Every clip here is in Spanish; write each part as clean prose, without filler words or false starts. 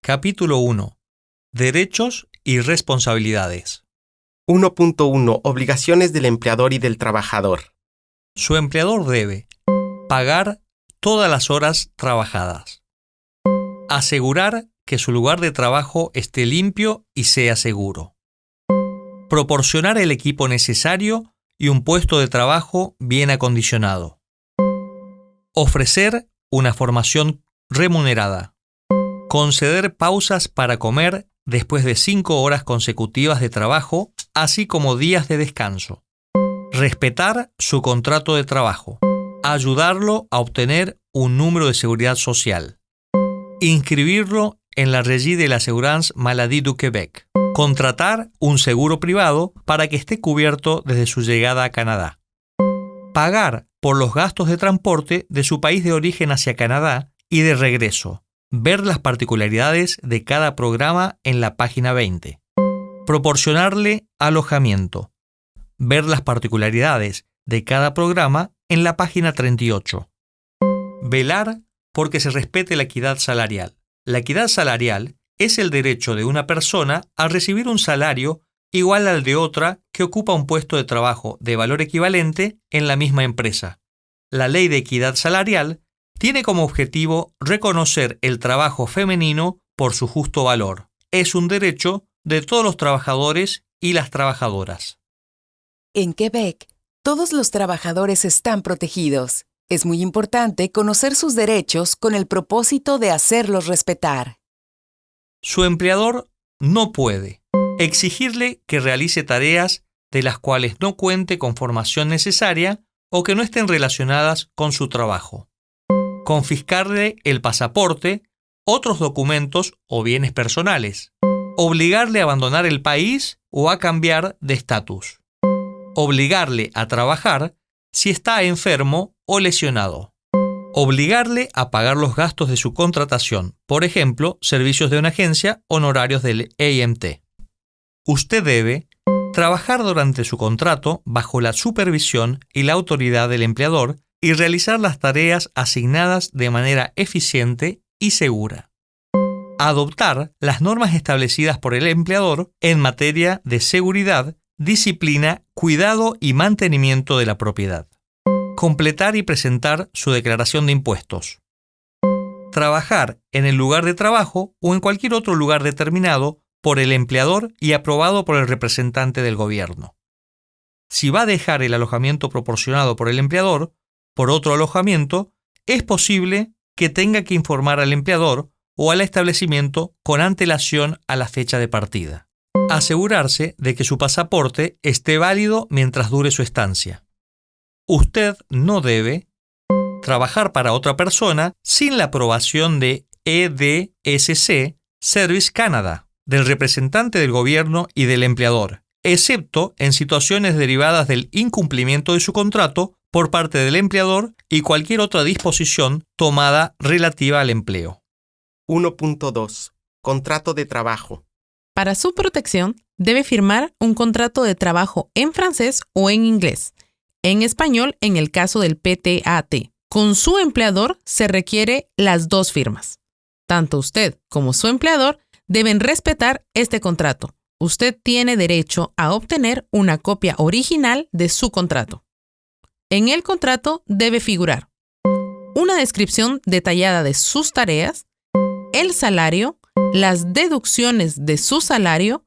Capítulo 1. Derechos y responsabilidades. 1.1 Obligaciones del empleador y del trabajador. Su empleador debe pagar todas las horas trabajadas, asegurar que su lugar de trabajo esté limpio y sea seguro, proporcionar el equipo necesario y un puesto de trabajo bien acondicionado, ofrecer una formación remunerada, conceder pausas para comer después de 5 horas consecutivas de trabajo, así como días de descanso, respetar su contrato de trabajo, ayudarlo a obtener un número de seguridad social, inscribirlo en la Régie de l'Assurance Maladie du Québec, contratar un seguro privado para que esté cubierto desde su llegada a Canadá, pagar por los gastos de transporte de su país de origen hacia Canadá y de regreso, ver las particularidades de cada programa en la página 20, proporcionarle alojamiento, ver las particularidades de cada programa en la página 38, velar porque se respete la equidad salarial. La equidad salarial es el derecho de una persona a recibir un salario igual al de otra que ocupa un puesto de trabajo de valor equivalente en la misma empresa. La ley de equidad salarial tiene como objetivo reconocer el trabajo femenino por su justo valor. Es un derecho de todos los trabajadores y las trabajadoras. En Quebec, todos los trabajadores están protegidos. Es muy importante conocer sus derechos con el propósito de hacerlos respetar. Su empleador no puede exigirle que realice tareas de las cuales no cuente con formación necesaria o que no estén relacionadas con su trabajo, confiscarle el pasaporte, otros documentos o bienes personales, obligarle a abandonar el país o a cambiar de estatus, obligarle a trabajar si está enfermo o lesionado, obligarle a pagar los gastos de su contratación, por ejemplo, servicios de una agencia, honorarios del AMT. Usted debe trabajar durante su contrato bajo la supervisión y la autoridad del empleador y realizar las tareas asignadas de manera eficiente y segura. Adoptar las normas establecidas por el empleador en materia de seguridad, disciplina, cuidado y mantenimiento de la propiedad. Completar y presentar su declaración de impuestos. Trabajar en el lugar de trabajo o en cualquier otro lugar determinado por el empleador y aprobado por el representante del gobierno. Si va a dejar el alojamiento proporcionado por el empleador por otro alojamiento, es posible que tenga que informar al empleador o al establecimiento con antelación a la fecha de partida. Asegurarse de que su pasaporte esté válido mientras dure su estancia. Usted no debe trabajar para otra persona sin la aprobación de EDSC Service Canada, del representante del gobierno y del empleador, excepto en situaciones derivadas del incumplimiento de su contrato por parte del empleador y cualquier otra disposición tomada relativa al empleo. 1.2 Contrato de trabajo. Para su protección, debe firmar un contrato de trabajo en francés o en inglés. En español, en el caso del PTAT. Con su empleador se requiere las 2 firmas. Tanto usted como su empleador deben respetar este contrato. Usted tiene derecho a obtener una copia original de su contrato. En el contrato debe figurar una descripción detallada de sus tareas, el salario, las deducciones de su salario,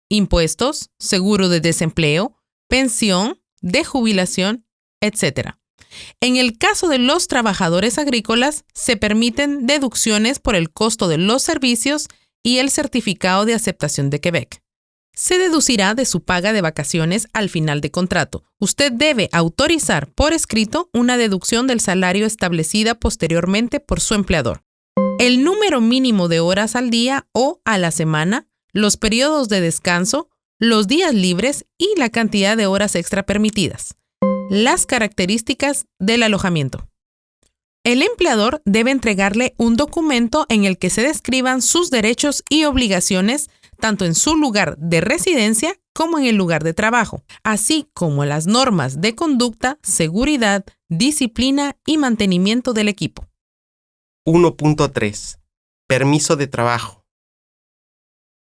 impuestos, seguro de desempleo, pensión, de jubilación, etc. En el caso de los trabajadores agrícolas, se permiten deducciones por el costo de los servicios y el certificado de aceptación de Quebec. Se deducirá de su paga de vacaciones al final de contrato. Usted debe autorizar por escrito una deducción del salario establecida posteriormente por su empleador. El número mínimo de horas al día o a la semana, los periodos de descanso, los días libres y la cantidad de horas extra permitidas. Las características del alojamiento. El empleador debe entregarle un documento en el que se describan sus derechos y obligaciones tanto en su lugar de residencia como en el lugar de trabajo, así como las normas de conducta, seguridad, disciplina y mantenimiento del equipo. 1.3 Permiso de trabajo.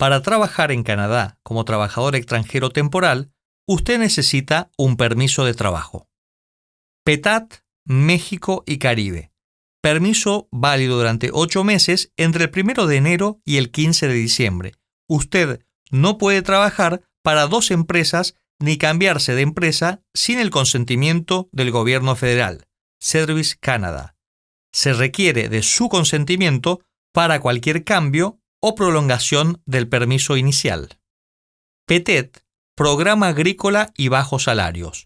Para trabajar en Canadá como trabajador extranjero temporal, usted necesita un permiso de trabajo. PETAT, México y Caribe. Permiso válido durante 8 meses entre el 1 de enero y el 15 de diciembre. Usted no puede trabajar para 2 empresas ni cambiarse de empresa sin el consentimiento del gobierno federal, Service Canada. Se requiere de su consentimiento para cualquier cambio o prolongación del permiso inicial. PETET, Programa Agrícola y Bajos Salarios.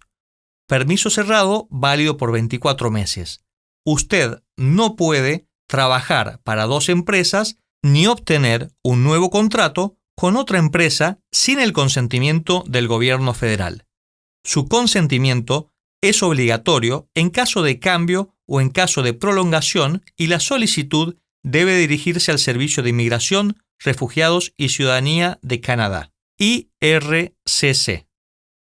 Permiso cerrado válido por 24 meses. Usted no puede trabajar para 2 empresas ni obtener un nuevo contrato con otra empresa sin el consentimiento del gobierno federal. Su consentimiento es obligatorio en caso de cambio o en caso de prolongación y la solicitud debe dirigirse al Servicio de Inmigración, Refugiados y Ciudadanía de Canadá, IRCC.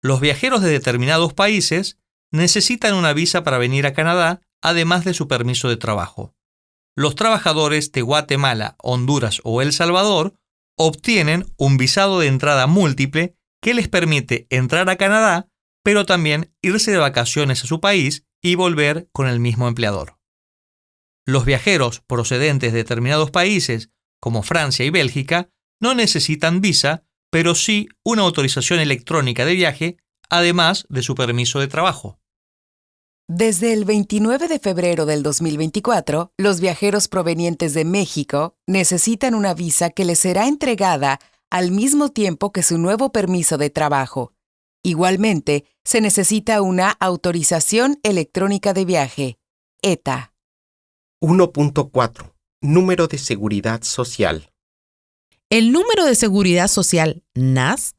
Los viajeros de determinados países necesitan una visa para venir a Canadá, además de su permiso de trabajo. Los trabajadores de Guatemala, Honduras o El Salvador obtienen un visado de entrada múltiple que les permite entrar a Canadá, pero también irse de vacaciones a su país y volver con el mismo empleador. Los viajeros procedentes de determinados países, como Francia y Bélgica, no necesitan visa, pero sí una autorización electrónica de viaje, además de su permiso de trabajo. Desde el 29 de febrero del 2024, los viajeros provenientes de México necesitan una visa que les será entregada al mismo tiempo que su nuevo permiso de trabajo. Igualmente, se necesita una autorización electrónica de viaje, ETA. 1.4. Número de seguridad social. El número de seguridad social, NAS,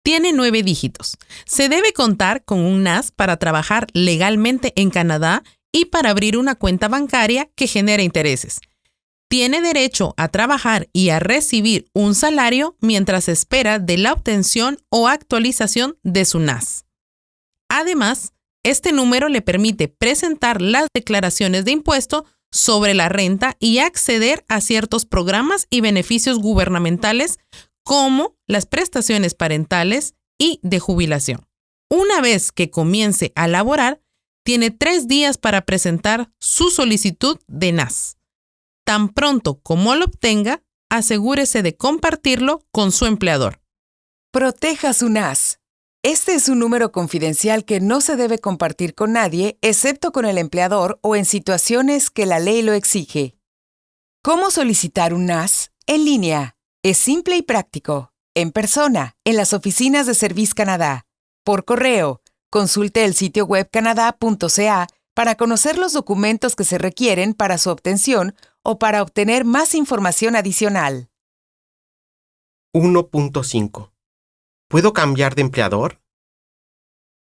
tiene 9 dígitos. Se debe contar con un NAS para trabajar legalmente en Canadá y para abrir una cuenta bancaria que genere intereses. Tiene derecho a trabajar y a recibir un salario mientras espera de la obtención o actualización de su NAS. Además, este número le permite presentar las declaraciones de impuesto sobre la renta y acceder a ciertos programas y beneficios gubernamentales como las prestaciones parentales y de jubilación. Una vez que comience a laborar, tiene 3 días para presentar su solicitud de NAS. Tan pronto como lo obtenga, asegúrese de compartirlo con su empleador. Proteja su NAS. Este es un número confidencial que no se debe compartir con nadie, excepto con el empleador o en situaciones que la ley lo exige. ¿Cómo solicitar un NAS? En línea. Es simple y práctico. En persona, en las oficinas de Service Canada. Por correo, consulte el sitio web canada.ca para conocer los documentos que se requieren para su obtención o para obtener más información adicional. 1.5. ¿Puedo cambiar de empleador?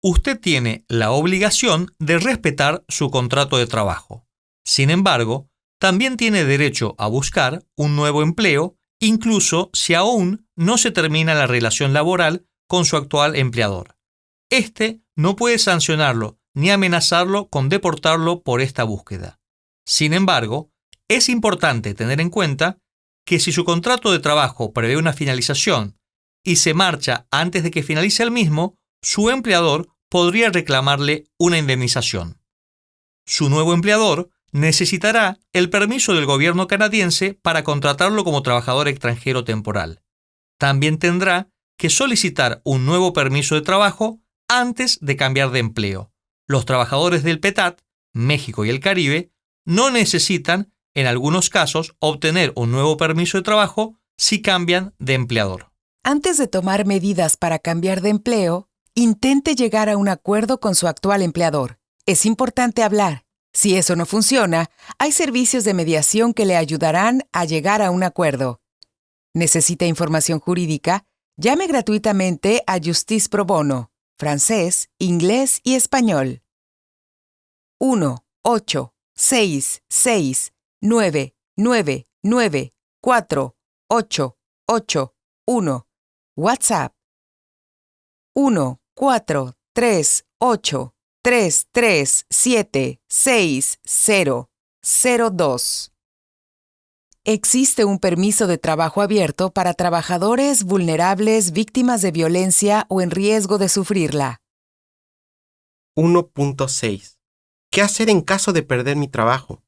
Usted tiene la obligación de respetar su contrato de trabajo. Sin embargo, también tiene derecho a buscar un nuevo empleo incluso si aún no se termina la relación laboral con su actual empleador. Este no puede sancionarlo ni amenazarlo con deportarlo por esta búsqueda. Sin embargo, es importante tener en cuenta que si su contrato de trabajo prevé una finalización y se marcha antes de que finalice el mismo, su empleador podría reclamarle una indemnización. Su nuevo empleador necesitará el permiso del gobierno canadiense para contratarlo como trabajador extranjero temporal. También tendrá que solicitar un nuevo permiso de trabajo antes de cambiar de empleo. Los trabajadores del PETAT, México y el Caribe, no necesitan, en algunos casos, obtener un nuevo permiso de trabajo si cambian de empleador. Antes de tomar medidas para cambiar de empleo, intente llegar a un acuerdo con su actual empleador. Es importante hablar. Si eso no funciona, hay servicios de mediación que le ayudarán a llegar a un acuerdo. ¿Necesita información jurídica? Llame gratuitamente a Justice Pro Bono, francés, inglés y español. 1-866-999-488-1. WhatsApp 1-438-337-6002. existe un permiso de trabajo abierto para trabajadores vulnerables, víctimas de violencia o en riesgo de sufrirla. 1.6. ¿Qué hacer en caso de perder mi trabajo?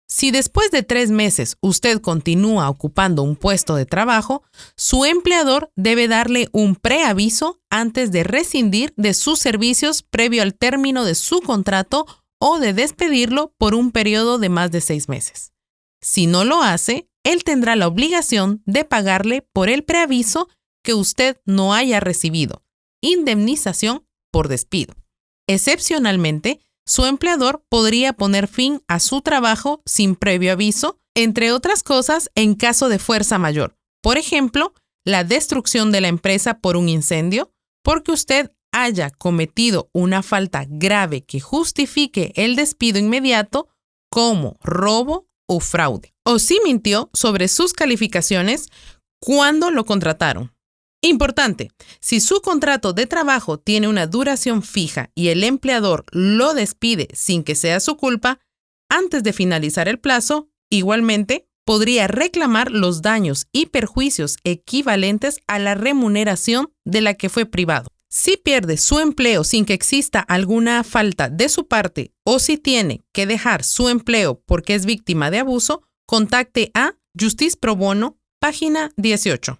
Si después de 3 meses usted continúa ocupando un puesto de trabajo, su empleador debe darle un preaviso antes de rescindir de sus servicios previo al término de su contrato o de despedirlo por un periodo de más de 6 meses. Si no lo hace, él tendrá la obligación de pagarle por el preaviso que usted no haya recibido, indemnización por despido. Excepcionalmente, su empleador podría poner fin a su trabajo sin previo aviso, entre otras cosas en caso de fuerza mayor. Por ejemplo, la destrucción de la empresa por un incendio, porque usted haya cometido una falta grave que justifique el despido inmediato, como robo o fraude, o si mintió sobre sus calificaciones cuando lo contrataron. Importante, si su contrato de trabajo tiene una duración fija y el empleador lo despide sin que sea su culpa, antes de finalizar el plazo, igualmente podría reclamar los daños y perjuicios equivalentes a la remuneración de la que fue privado. Si pierde su empleo sin que exista alguna falta de su parte o si tiene que dejar su empleo porque es víctima de abuso, contacte a Justice Pro Bono, página 18.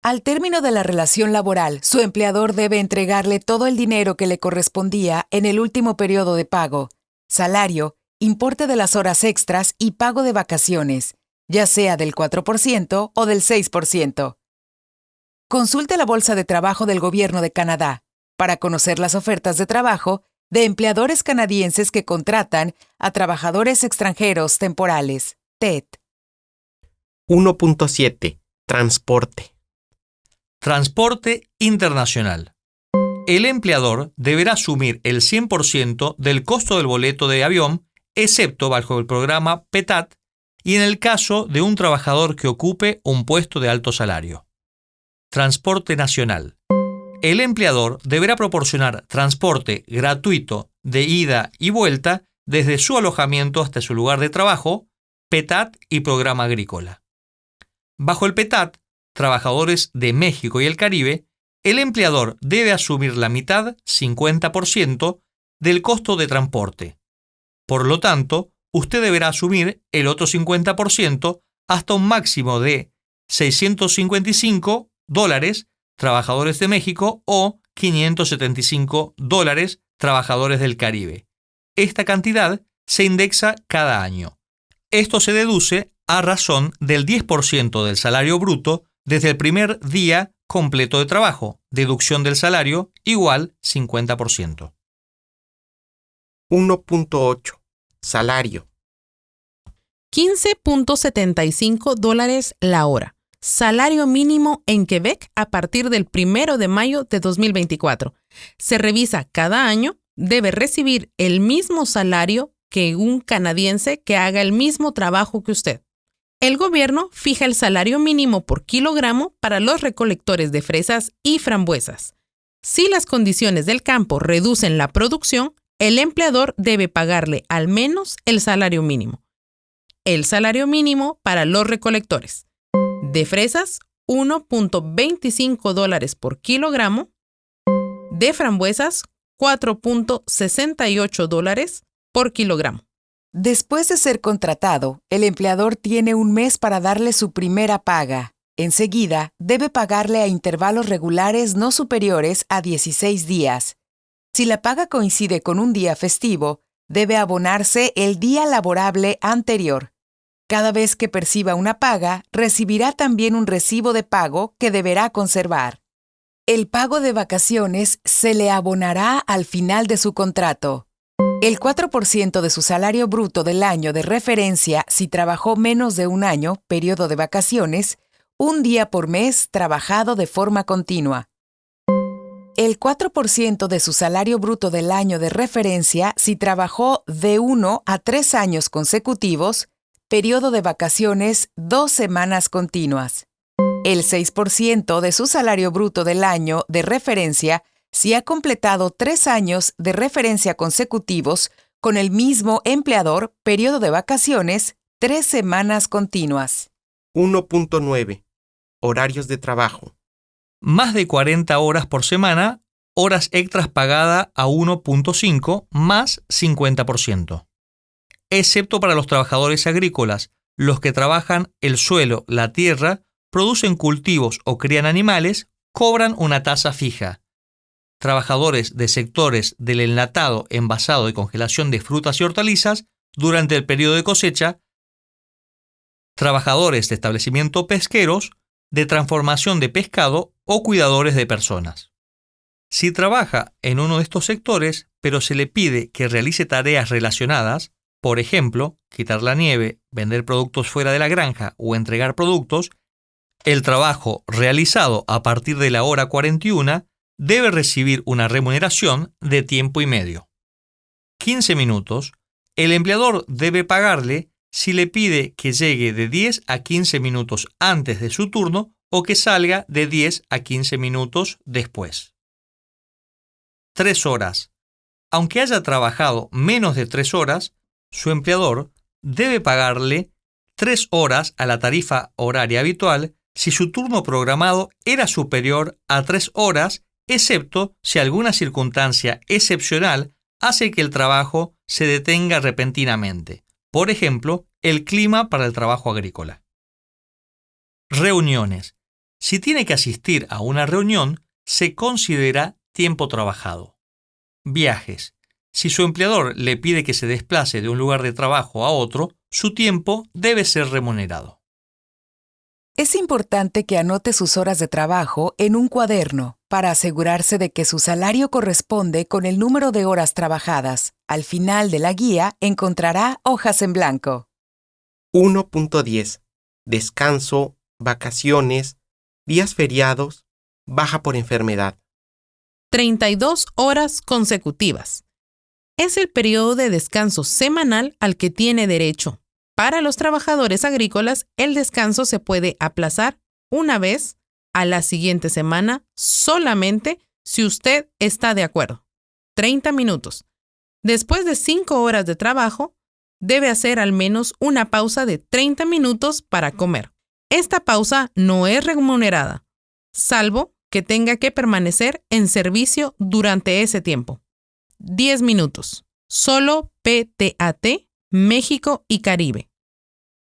Al término de la relación laboral, su empleador debe entregarle todo el dinero que le correspondía en el último periodo de pago, salario, importe de las horas extras y pago de vacaciones, ya sea del 4% o del 6%. Consulte la Bolsa de Trabajo del Gobierno de Canadá para conocer las ofertas de trabajo de empleadores canadienses que contratan a trabajadores extranjeros temporales, TET. 1.7. Transporte. Transporte internacional. El empleador deberá asumir el 100% del costo del boleto de avión, excepto bajo el programa PETAT y en el caso de un trabajador que ocupe un puesto de alto salario. Transporte nacional. El empleador deberá proporcionar transporte gratuito de ida y vuelta desde su alojamiento hasta su lugar de trabajo, PETAT y programa agrícola. Bajo el PETAT, trabajadores de México y el Caribe, el empleador debe asumir la mitad, 50%, del costo de transporte. Por lo tanto, usted deberá asumir el otro 50% hasta un máximo de $655, trabajadores de México, o $575, trabajadores del Caribe. Esta cantidad se indexa cada año. Esto se deduce a razón del 10% del salario bruto desde el primer día completo de trabajo, deducción del salario igual 50%. 1.8. Salario. $15.75 la hora. Salario mínimo en Quebec a partir del 1 de mayo de 2024. Se revisa cada año, debe recibir el mismo salario que un canadiense que haga el mismo trabajo que usted. El gobierno fija el salario mínimo por kilogramo para los recolectores de fresas y frambuesas. Si las condiciones del campo reducen la producción, el empleador debe pagarle al menos el salario mínimo. El salario mínimo para los recolectores de fresas, $1.25 por kilogramo, de frambuesas, $4.68 por kilogramo. Después de ser contratado, el empleador tiene un mes para darle su primera paga. Enseguida, debe pagarle a intervalos regulares no superiores a 16 días. Si la paga coincide con un día festivo, debe abonarse el día laborable anterior. Cada vez que perciba una paga, recibirá también un recibo de pago que deberá conservar. El pago de vacaciones se le abonará al final de su contrato. El 4% de su salario bruto del año de referencia si trabajó menos de un año, periodo de vacaciones, un día por mes trabajado de forma continua. El 4% de su salario bruto del año de referencia si trabajó de 1 a 3 años consecutivos, periodo de vacaciones 2 semanas continuas. El 6% de su salario bruto del año de referencia si ha completado 3 años de referencia consecutivos con el mismo empleador, periodo de vacaciones 3 semanas continuas. 1.9. Horarios de trabajo. Más de 40 horas por semana, horas extras pagada a 1.5 más 50%. Excepto para los trabajadores agrícolas, los que trabajan el suelo, la tierra, producen cultivos o crían animales, cobran una tasa fija. Trabajadores de sectores del enlatado, envasado y congelación de frutas y hortalizas durante el periodo de cosecha, trabajadores de establecimientos pesqueros, de transformación de pescado o cuidadores de personas. Si trabaja en uno de estos sectores, pero se le pide que realice tareas relacionadas, por ejemplo, quitar la nieve, vender productos fuera de la granja o entregar productos, el trabajo realizado a partir de la hora 41 debe recibir una remuneración de tiempo y medio. 15 minutos, el empleador debe pagarle si le pide que llegue de 10 a 15 minutos antes de su turno o que salga de 10 a 15 minutos después. 3 horas. Aunque haya trabajado menos de 3 horas, su empleador debe pagarle 3 horas a la tarifa horaria habitual si su turno programado era superior a 3 horas, excepto si alguna circunstancia excepcional hace que el trabajo se detenga repentinamente. Por ejemplo, el clima para el trabajo agrícola. Reuniones. Si tiene que asistir a una reunión, se considera tiempo trabajado. Viajes. Si su empleador le pide que se desplace de un lugar de trabajo a otro, su tiempo debe ser remunerado. Es importante que anote sus horas de trabajo en un cuaderno para asegurarse de que su salario corresponde con el número de horas trabajadas. Al final de la guía encontrará hojas en blanco. 1.10. Descanso, vacaciones, días feriados, baja por enfermedad. 32 horas consecutivas. Es el periodo de descanso semanal al que tiene derecho. Para los trabajadores agrícolas, el descanso se puede aplazar una vez a la siguiente semana solamente si usted está de acuerdo. 30 minutos. Después de 5 horas de trabajo, debe hacer al menos una pausa de 30 minutos para comer. Esta pausa no es remunerada, salvo que tenga que permanecer en servicio durante ese tiempo. 10 minutos. Solo PTAT, México y Caribe.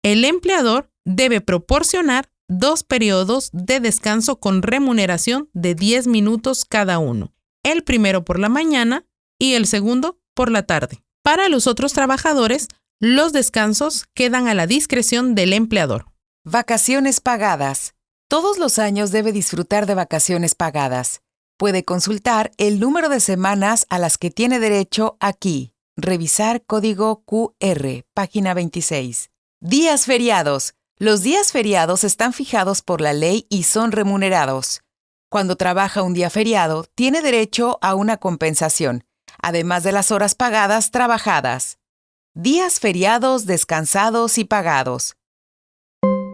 El empleador debe proporcionar 2 periodos de descanso con remuneración de 10 minutos cada uno. El primero por la mañana y el segundo por la tarde. Para los otros trabajadores, los descansos quedan a la discreción del empleador. Vacaciones pagadas. Todos los años debe disfrutar de vacaciones pagadas. Puede consultar el número de semanas a las que tiene derecho aquí. Revisar código QR, página 26. Días feriados. Los días feriados están fijados por la ley y son remunerados. Cuando trabaja un día feriado, tiene derecho a una compensación, además de las horas pagadas trabajadas. Días feriados descansados y pagados.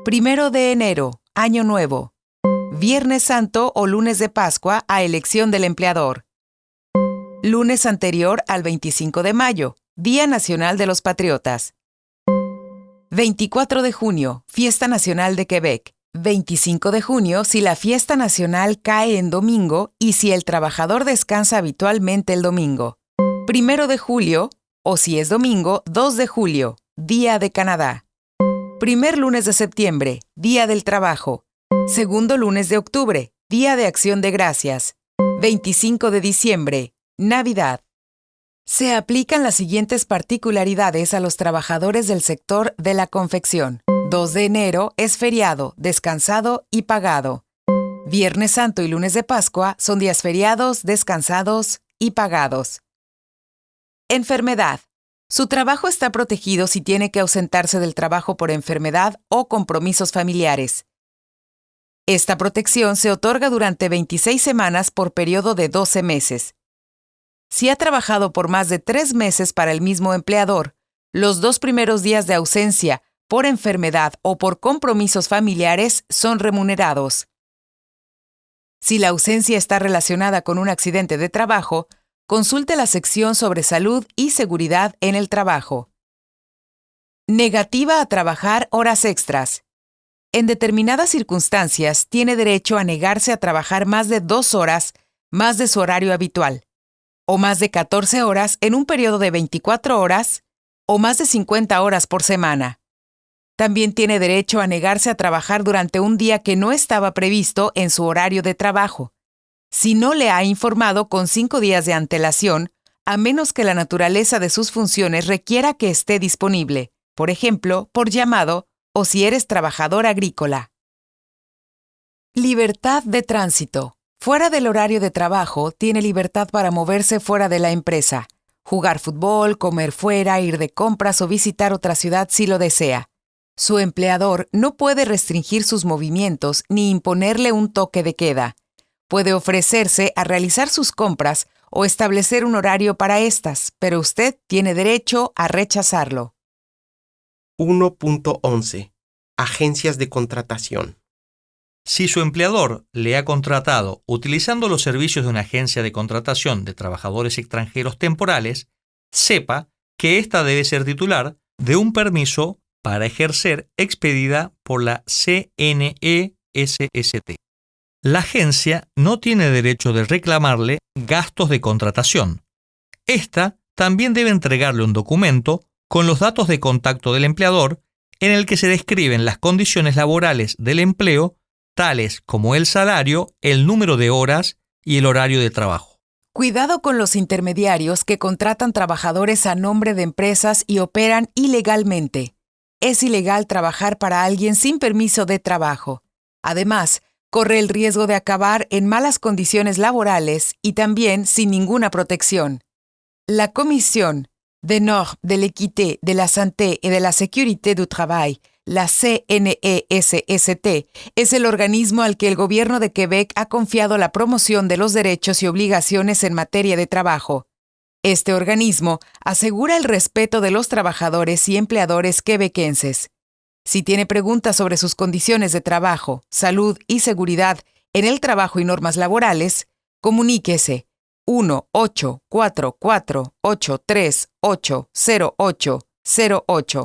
1 de enero, Año Nuevo. Viernes Santo o lunes de Pascua a elección del empleador. Lunes anterior al 25 de mayo, Día Nacional de los Patriotas. 24 de junio, Fiesta Nacional de Quebec. 25 de junio si la fiesta nacional cae en domingo y si el trabajador descansa habitualmente el domingo. 1 de julio, o si es domingo, 2 de julio, Día de Canadá. Primer lunes de septiembre, Día del Trabajo. Segundo lunes de octubre, Día de Acción de Gracias. 25 de diciembre, Navidad. Se aplican las siguientes particularidades a los trabajadores del sector de la confección. 2 de enero es feriado, descansado y pagado. Viernes Santo y lunes de Pascua son días feriados, descansados y pagados. Enfermedad. Su trabajo está protegido si tiene que ausentarse del trabajo por enfermedad o compromisos familiares. Esta protección se otorga durante 26 semanas por periodo de 12 meses. Si ha trabajado por más de 3 meses para el mismo empleador, los 2 primeros días de ausencia por enfermedad o por compromisos familiares son remunerados. Si la ausencia está relacionada con un accidente de trabajo, consulte la sección sobre salud y seguridad en el trabajo. Negativa a trabajar horas extras. En determinadas circunstancias, tiene derecho a negarse a trabajar más de 2 horas más de su horario habitual, o más de 14 horas en un periodo de 24 horas, o más de 50 horas por semana. También tiene derecho a negarse a trabajar durante un día que no estaba previsto en su horario de trabajo, si no le ha informado con 5 días de antelación, a menos que la naturaleza de sus funciones requiera que esté disponible, por ejemplo, por llamado o si eres trabajador agrícola. Libertad de tránsito. Fuera del horario de trabajo, tiene libertad para moverse fuera de la empresa, jugar fútbol, comer fuera, ir de compras o visitar otra ciudad si lo desea. Su empleador no puede restringir sus movimientos ni imponerle un toque de queda. Puede ofrecerse a realizar sus compras o establecer un horario para estas, pero usted tiene derecho a rechazarlo. 1.11. Agencias de contratación. Si su empleador le ha contratado utilizando los servicios de una agencia de contratación de trabajadores extranjeros temporales, sepa que ésta debe ser titular de un permiso para ejercer expedida por la CNESST. La agencia no tiene derecho de reclamarle gastos de contratación. Esta también debe entregarle un documento con los datos de contacto del empleador en el que se describen las condiciones laborales del empleo, tales como el salario, el número de horas y el horario de trabajo. Cuidado con los intermediarios que contratan trabajadores a nombre de empresas y operan ilegalmente. Es ilegal trabajar para alguien sin permiso de trabajo. Además, corre el riesgo de acabar en malas condiciones laborales y también sin ninguna protección. La Comisión des Normes de l'Équité, de la Santé et de la Sécurité du Travail, la CNESST, es el organismo al que el gobierno de Quebec ha confiado la promoción de los derechos y obligaciones en materia de trabajo. Este organismo asegura el respeto de los trabajadores y empleadores quebequenses. Si tiene preguntas sobre sus condiciones de trabajo, salud y seguridad en el trabajo y normas laborales, comuníquese 1-844-838-0808.